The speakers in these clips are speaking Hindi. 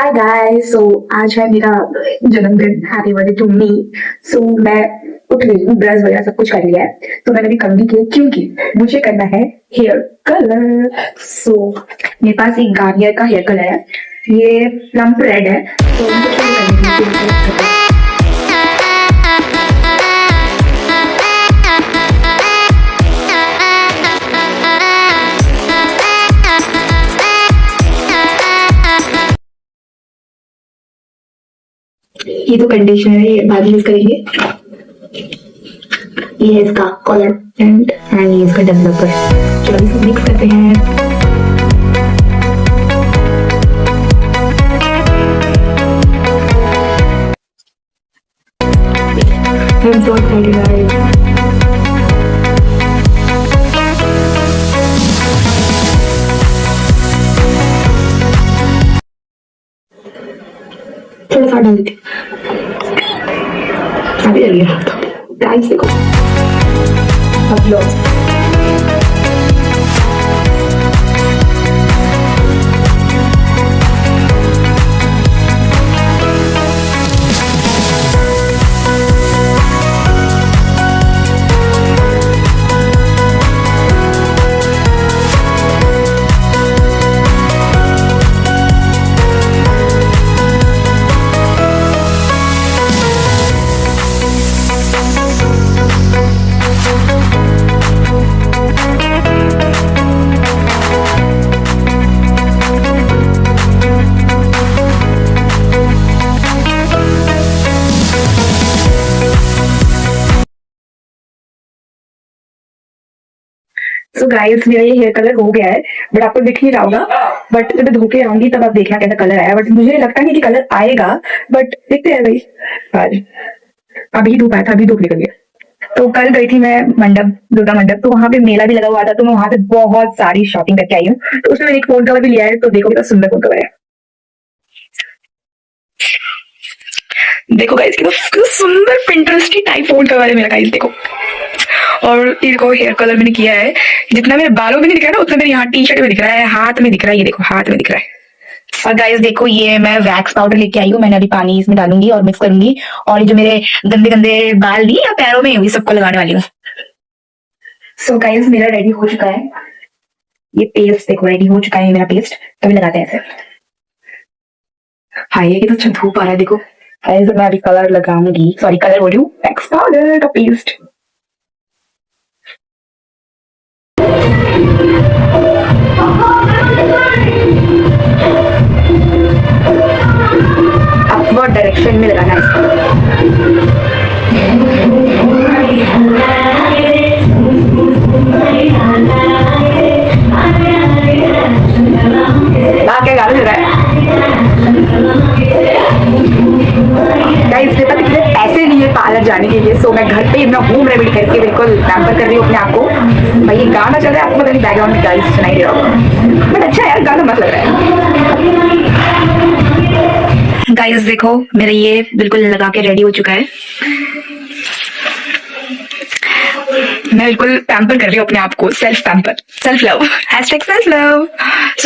Hi guys. आज है मेरा जन्मदिन। Happy birthday to me. मैं उठ गई हूँ, ब्रश वगैरह सब कुछ कर लिया है। तो मैंने भी कंघी की क्योंकि मुझे करना है हेयर कलर। मेरे पास एक गार्नियर का हेयर कलर है, ये प्लम्प रेड है। मुझे शुरू करने के लिए ये तो कंडीशनर है, ये बाद यूज करेंगे। ये है इसका कलर एंड ये इसका डेवलपर। चलो इसको मिक्स करते हैं। I'm so excited guys। थोड़ा सा डाल देती अभी लग गया तो गाइस देखो अब लॉस। गाइस मेरा ये हेयर कलर हो गया है, बट आपको दिख नहीं रहा होगा। बट जब धो के आऊंगी तब आप देखना कैसा कलर आया। बट मुझे लगता नहीं कि कलर आएगा, बट देखते हैं भाई। आज अभी धूप आया था, अभी धूप निकल गया। तो कल गई थी मैं मंडप, दुर्गा मंडप। तो वहां पे मेला भी लगा हुआ था, तो मैं वहां पे बहुत सारी शॉपिंग करके आई हूँ। तो उसमें मैंने एक फोन कवर भी लिया है। तो देखो कितना सुंदर फोन कवर है। देखो गाइस कितना सुंदर पिंटरेस्टी टाइप फोन कवर है मेरा गाइस, देखो। और ये देखो हेयर कलर मैंने किया है, जितना मेरे बालों में नहीं दिख रहा है ना, उतना मेरे यहाँ टी शर्ट में दिख रहा है, हाथ में दिख रहा है। ये देखो हाथ में दिख रहा है। और गाइस देखो ये मैं वैक्स पाउडर लेके आई हूँ। मैंने अभी पानी इसमें डालूंगी और मिक्स करूंगी। और ये जो मेरे गंदे गंदे बाल नहीं या पैरों में, ये सबको लगाने वाली हूँ। गाइस मेरा रेडी हो चुका है। ये पेस्ट देखो रेडी हो चुका है मेरा पेस्ट। कभी लगाते हैं ऐसे। हाँ ये तो अच्छा धूप आ रहा है, देखो। गाइस मैं अभी कलर लगाऊंगी, सॉरी कलर बोल रही हूँ, वैक्स पाउडर का पेस्ट। अपवर्ड डायरेक्शन में लगाना है इसको। क्या गाना चल रहा है गाइस? पता कितने पैसे लिए पार्लर जाने के लिए। मैं घर पे ही अपना होम रेमेडी करके बिल्कुल पैम्पर कर रही हूँ अपने आप को। भाई ये गाना चल रहा है, आपको पता नहीं बैकग्राउंड में गाइस सुनाई दे रहा होगा, बट अच्छा यार गाना मत लग रहा है। गाइस देखो मेरा ये बिल्कुल लगा के रेडी हो चुका है। मैं बिल्कुल पैम्पर कर रही हूँ अपने आप को, self pamper, self love, #self love.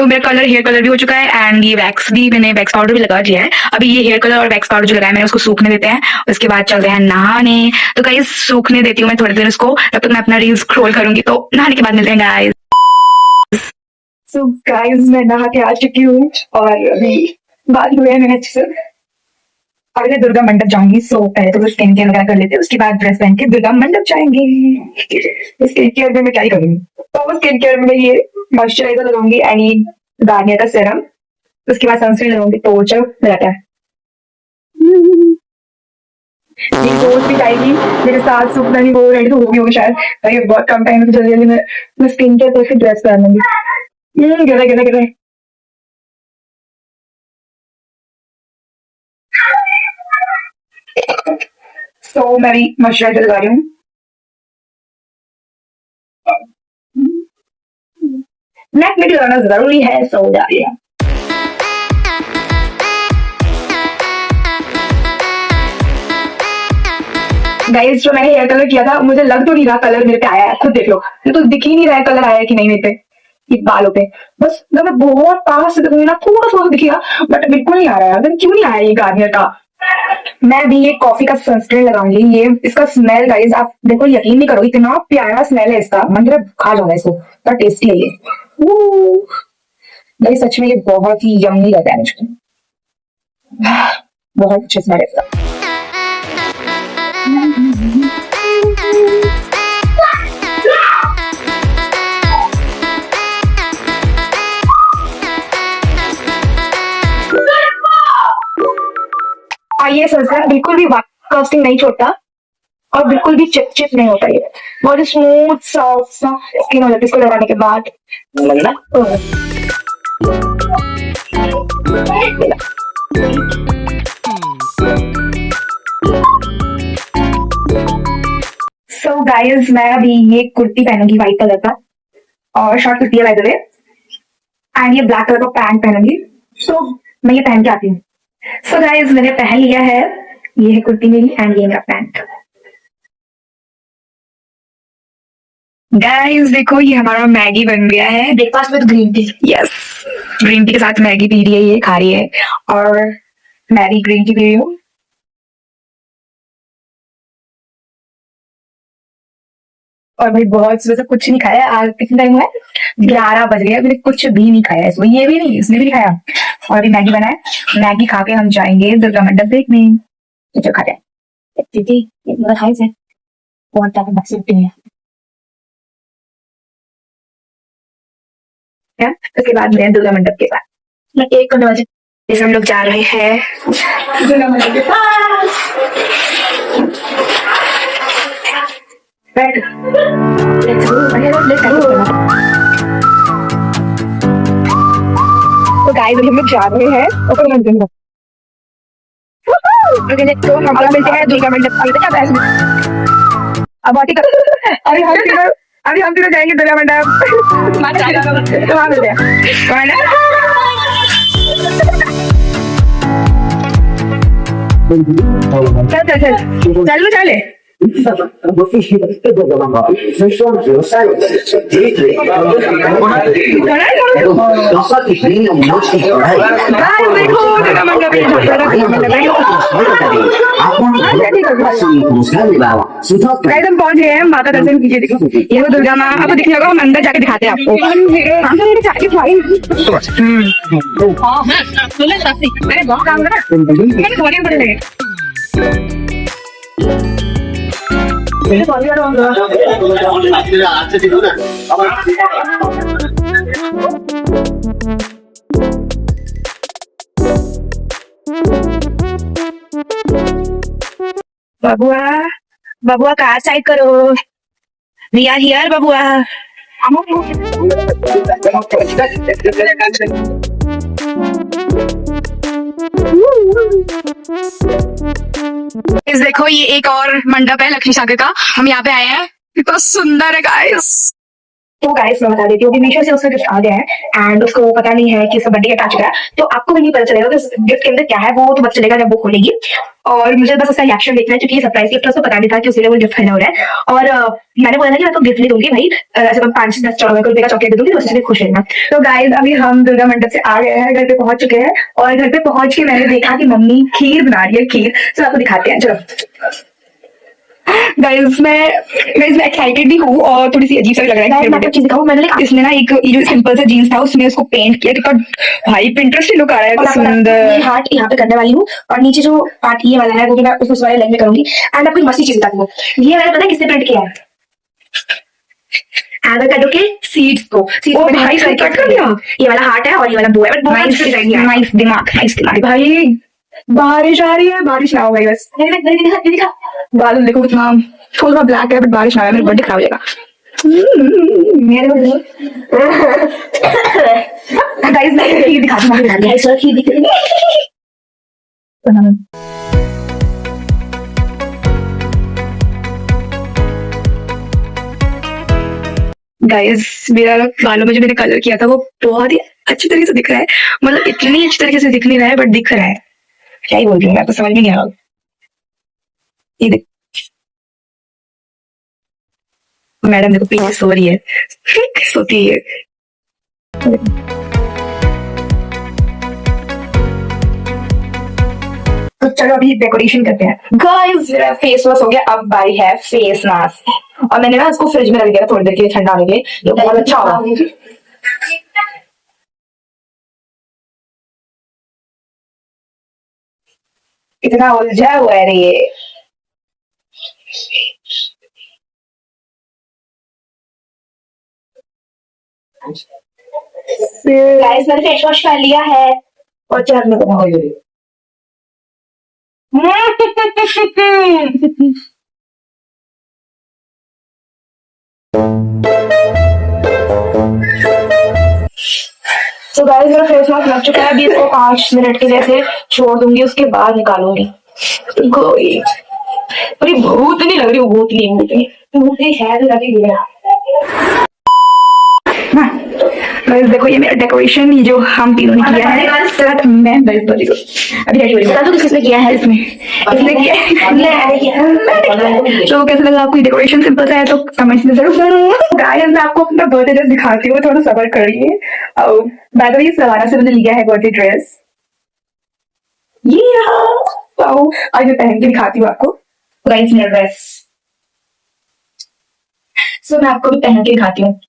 मेरा कलर हेयर कलर भी हो चुका है एंड ये वैक्स भी, मैंने वैक्स पाउडर भी लगा दिया है। अभी ये हेयर कलर और वैक्स पाउडर जो लगाया मैंने उसको सूखने देते हैं, उसके बाद चलते हैं नहाने। तो गाइस सूखने देती हूँ मैं थोड़ी देर उसको, तब तक मैं अपना रील स्क्रॉल करूंगी। तो नहाने के बाद मिलते हैं गाइस। गाइस मैं नहा के आ चुकी हूँ और अभी बाल हुए हैं मैंने अच्छे से। अभी मैं दुर्गा मंडप जाऊंगी। पहले तो स्किन केयर वगैरह कर लेते हैं, उसके बाद ड्रेस पहन के दुर्गा मंडप जाएंगे। स्किन केयर में मैं क्या ही करूंगी, तो स्किन केयर में ये मॉइस्चराइजर लगाऊंगी एंड ये गार्नियर का सेरम, उसके बाद सनस्क्रीन लगाऊंगी। तो चलो लगाता है। ये दोस्त भी जाएगी मेरे साथ, सूखना नहीं, वो रेडी तो होगी वो शायद। भाई बहुत कम टाइम में, तो जल्दी जल्दी मैं स्किन केयर करके ड्रेस पहन लूंगी। गिरा गिरा गिरा। मैं भी मॉइस्चराइजर लगा रही हूँ। नेक में लगाना जरूरी है, सो जा रही है। गाइस जो मैंने हेयर कलर किया था, मुझे लग तो नहीं रहा कलर मेरे पे आया है। खुद देख लो, मुझे तो दिख ही नहीं रहा है कलर आया है कि नहीं मेरे पे। ये बालों पे बस जब मैं बहुत पास से देखूंगी ना थोड़ा थोड़ा दिखेगा, बट बिल्कुल नहीं आ रहा है यार, क्यों नहीं आया ये गार्नियर का। मैं भी ये कॉफी का सनस्क्रीन लगाऊंगी। ये इसका स्मेल गाइस आप देखो, यकीन नहीं करोगे इतना प्यारा स्मेल है इसका, मन मेरा खा जाऊंगा इसको, इतना टेस्टी है ये। गाइस सच में ये बहुत ही यम्मी लग रहा है मुझको, बहुत अच्छे स्मेल है इसका। और ये सनस्क्रीन बिल्कुल भी कास्टिंग नहीं छोड़ता और बिल्कुल भी चिप चिप नहीं होता, ये बहुत ही स्मूथ सॉफ्ट सा स्किन हो जाती है इसको लगाने के बाद। सो गाइस मैं अभी ये कुर्ती पहनूंगी व्हाइट कलर का, और शॉर्ट कुर्ती है बाय द वे, एंड ये ब्लैक कलर का पैंट पहनूंगी। सो मैं ये पहन के आती हूँ। सो गाइस मैंने पहन लिया है, ये है कुर्ती मेरी एंड ये मेरा पैंट। गाइस देखो ये हमारा मैगी बन गया है, breakfast with green tea. Yes, green tea के साथ मैगी पी रही है, ये खा रही है, और मैं भी ग्रीन टी पी रही हूँ। और भाई बहुत सुबह से कुछ नहीं खाया, आज कितना टाइम हुआ है, 11 बज गए, मैंने कुछ भी नहीं खाया, इसमें ये भी नहीं, इसने भी नहीं खाया। और अभी मैगी बना है, मैगी खा के हम जाएंगे दुर्गा मंडप देखने। तो चलो खाते हैं। दीदी ये मेरा खाई से बहुत ज्यादा बक्से उठती है। उसके बाद मैं दुर्गा मंडप के पास, मैं 1 बजे हम लोग जा रहे हैं दुर्गा मंडप के पास। बैठ तो गाइस अभी हम लोग जा रहे हैं ऊपर मंदिर में, तो हम लोग मिलते हैं दुर्गा मंडप में। अब अभी हम तीनों जाएंगे दुर्गा मंडप, तो वहाँ मिलते हैं। चल चल चल चल चले। हम पहुंच गए हैं, माता दर्शन कीजिए। देखो ये वो दुर्गा माँ, आपको दिखने लगा, हम अंदर जाके दिखाते हैं आपको। बबुआ बबुआ कार साइड करो, वी आर हियर बबुआ। इस देखो ये एक और मंडप है लक्ष्मी सागर का, हम यहाँ पे आए हैं, इतना सुंदर है गाइस। तो गाइस मैं बता देती हूँ, मीशो से उसका गिफ्ट आ गया है एंड उसको पता नहीं है कि उसका बर्थडे अटैच चुका है, तो आपको भी नहीं पता चलेगा कि उस गिफ्ट के अंदर क्या है, वो तो पता चलेगा जब वो खोलेगी। और मुझे बस उसका रिएक्शन देखना है, क्योंकि ये सरप्राइज गिफ्ट है, उसको पता नहीं था कि उसके लिए वो गिफ्ट खरीदना हो रहा है। और मैंने बोला था कि मैं तो गिफ्ट नहीं दूंगी भाई, ऐसे तो 5-10 रुपए का चॉकलेट दे दूंगी, तो उससे खुश रहना। तो गाइस अभी हम दुर्गा मंडप से आ गए हैं, घर पे पहुंच चुके हैं, और घर पे पहुंच के मैंने देखा कि मम्मी खीर बना रही है, खीर। तो आपको दिखाते हैं, चलो। गाइस मैं एक्साइटेड भी हूँ और थोड़ी सी अजीब सा भी लग रहा है। मैं चीज दिखाऊं, मैंने इसमें ना एक जो सिंपल सा जीन्स था उसमें उसको पेंट किया, कितना भाई पिंटरेस्ट लुक आ रहा है, सुंदर। हार्ट यहाँ पे करने वाली हूँ, और नीचे जो पार्ट ये वाला है वो मैं उस वाले लाइन में करूंगी। एंड आपको मस्ती चीज बताती हूँ, ये मैंने पता है किससे प्रिंट किया है, एवोकाडो के सीड्स को। ओ भाई कट कर दिया, ये वाला हार्ट है और ये वाला बो है, नाइस दिमाग भाई। बारिश आ रही है, बारिश ना हो गई बस। बादल देखो कितना थोड़ा ब्लैक है, बट बारिश ना आया, मेरा बर्थडे खराब हो जाएगा। गाइस मैं खीर दिखाती हूँ, सर खीर दिख रही है। गाइस मेरा बालों में जो मैंने कलर किया था वो बहुत ही अच्छी तरीके से दिख रहा है, मतलब इतनी अच्छी तरीके से दिख नहीं रहा है, बट दिख रहा है। क्या ही बोल रही हूँ मैं, तो समझ में नहीं आ रहा। ये देख मैडम देखो पीछे सो रही है, सोती है। तो चलो अभी डेकोरेशन करते हैं गाइस। फेस वॉश हो गया, अब बारी है फेस मास्क। और मैंने ना इसको फ्रिज में रख दिया थोड़ी देर के लिए ठंडा होने के लिए, तो बहुत अच्छा होगा। इतना उलझा हुआ है रे ये। गाइस मैंने फेस वॉश कर लिया है और चढ़ने को हो गई। तो गाइस मेरा फेस वॉश लग चुका है, अभी इसको 5 मिनट के जैसे छोड़ दूंगी, उसके बाद निकालूंगी। कोई अरे भूत नहीं लग रही, भूत नहीं है तो लगी गाइस। देखो ये मेरा डेकोरेशन, ये जो हम तीनों ने किया है साथ मैं गाइस बॉडी को अभी रेडी हो रही हूं। तो किसने किया है इसमें? किसने किया है? तो कैसा लगा आपको डेकोरेशन? सिंपल सा है तो कमेंट्स में जरूर करो। गाइस मैं आपको अपना बर्थडे ड्रेस दिखाती हूँ, थोड़ा सब्र करिए। बाय द वे सवारा से मैंने लिया है बर्थडे ड्रेस, ये रहा। तो आज मैं पहन के दिखाती हूँ आपको गाइस मेरा ड्रेस। सो मैं आपको भी पहन के दिखाती हूँ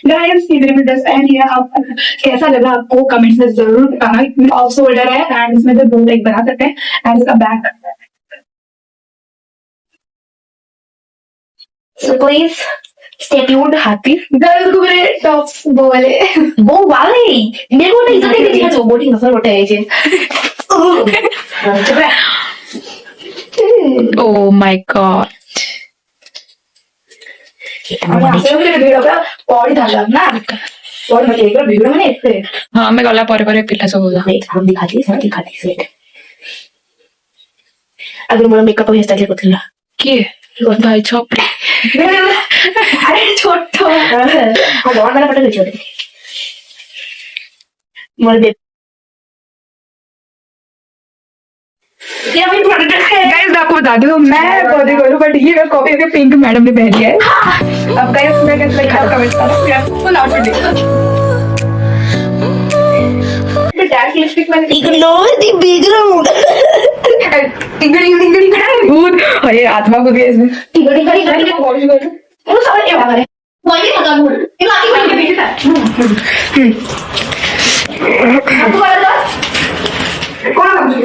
गाइस। ये मैंने ड्रेस पहन लिया, आप कैसा लगा आपको कमेंट्स में जरूर बताना। ऑफ शोल्डर है एंड इसमें तो दो लेग बना सकते हैं एंड इसका back. So please stay tuned. हाथी गर्ल्स को मेरे टॉप्स वो वाले मेरे को नहीं इज्जत देती है जो बोटी नसर बोटे है जे। Oh my god. पौड़ी था ना पौड़ी मत एक वीडियो में नहीं। हाँ मैं गला परे परे पिला सब होगा। वेट हम दिखाती वेट। अगर मेरा मेकअप हेयर स्टाइल को थला के भाई छोपड़ी अरे छोटो हां बहुत बड़ा पटा छोटे मोर गाइस मैं आपको बता दूं मैं बर्थडे करूं बट ये मैं कॉपी करके पिंक मैडम ने पहन लिया है। अब गाइस मैं कैसे दिखा कमेंट करो फुल आउटफिट देखो। मैं डार्क लिपस्टिक में इग्नोर द बैकग्राउंड। टिंगड़ी भूत अरे आत्मा को गया इसमें टिंगड़ी वॉश कर वो सब क्या करे वही लगा भूत ये आती है पीछे था। आपको वाला कौन है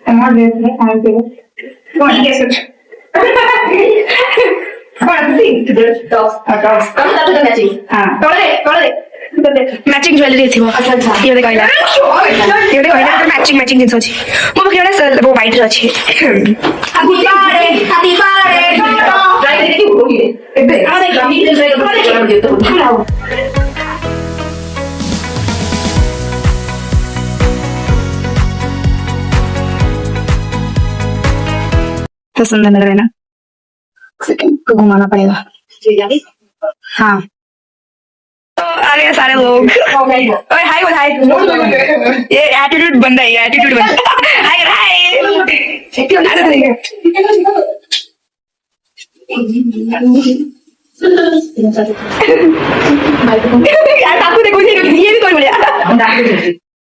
हमारे देश में खाने के कौन है कुछ कौन सी टॉप कौन सा तो मैचिंग हां तोड़े मैचिंग ज्वेलरी थी वो। अच्छा ये देखो ये देखो मैचिंग जिंस अछि मो केवला सर वो वाइट अछि। हाथी पारे राइट देखि होगी एबे आ देख गमी दे रे तो तो सुंदर लग रहा है ना। सेकंड को घुमाना पड़ेगा। हाँ तो आ गए सारे लोग। ओए हाय बोल हाय। ये एटीट्यूड बंदा है, एटीट्यूड बंदा। हाय हाय यार आपको देखो ये भी कोई बोलिया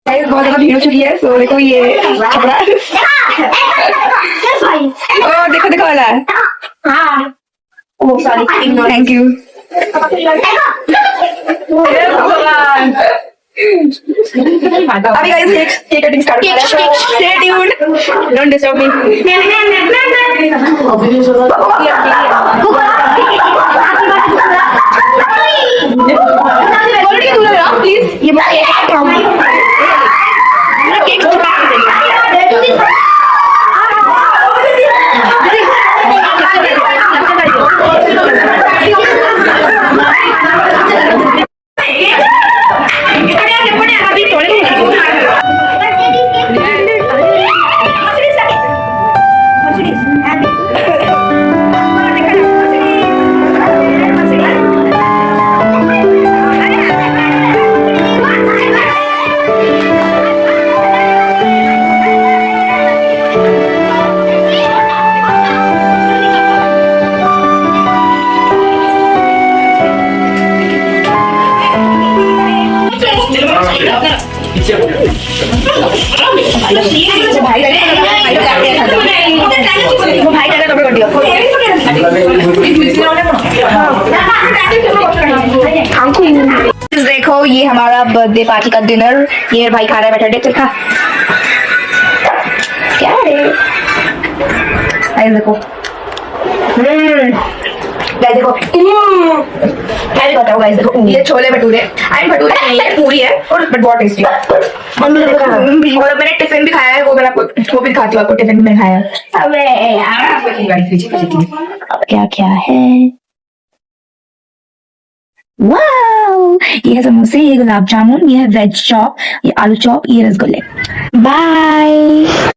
गाइस बहुत ज्यादा भीड़ हो चुकी है। सो देखो ये छपरा ओ देखो वाला हां ओ सॉरी थैंक यू। अभी गाइस केक कटिंग स्टार्ट हो रहा है। Stay tuned don't disturb me. Please ये देखो ये हमारा बर्थडे पार्टी का डिनर, ये भाई खा रहा है, बैठा खा। क्या है गाइस देखो, गाइस देखो, मैं भी बताऊँ गाइस देखो, ये छोले भटूरे, आई भटूरे नहीं है, पूरी है और बट बहुत टेस्टी है। और मैंने टिफिन भी खाया है, वो मैं आपको वो भी खाती हूँ, आपको टिफिन में खाया है। अबे अब क्या क्या है, वाओ, ये है समोसे, ये गुलाब जामुन, ये है वेज चॉप, ये आलू चॉप, ये रसगुल्ले। बाय।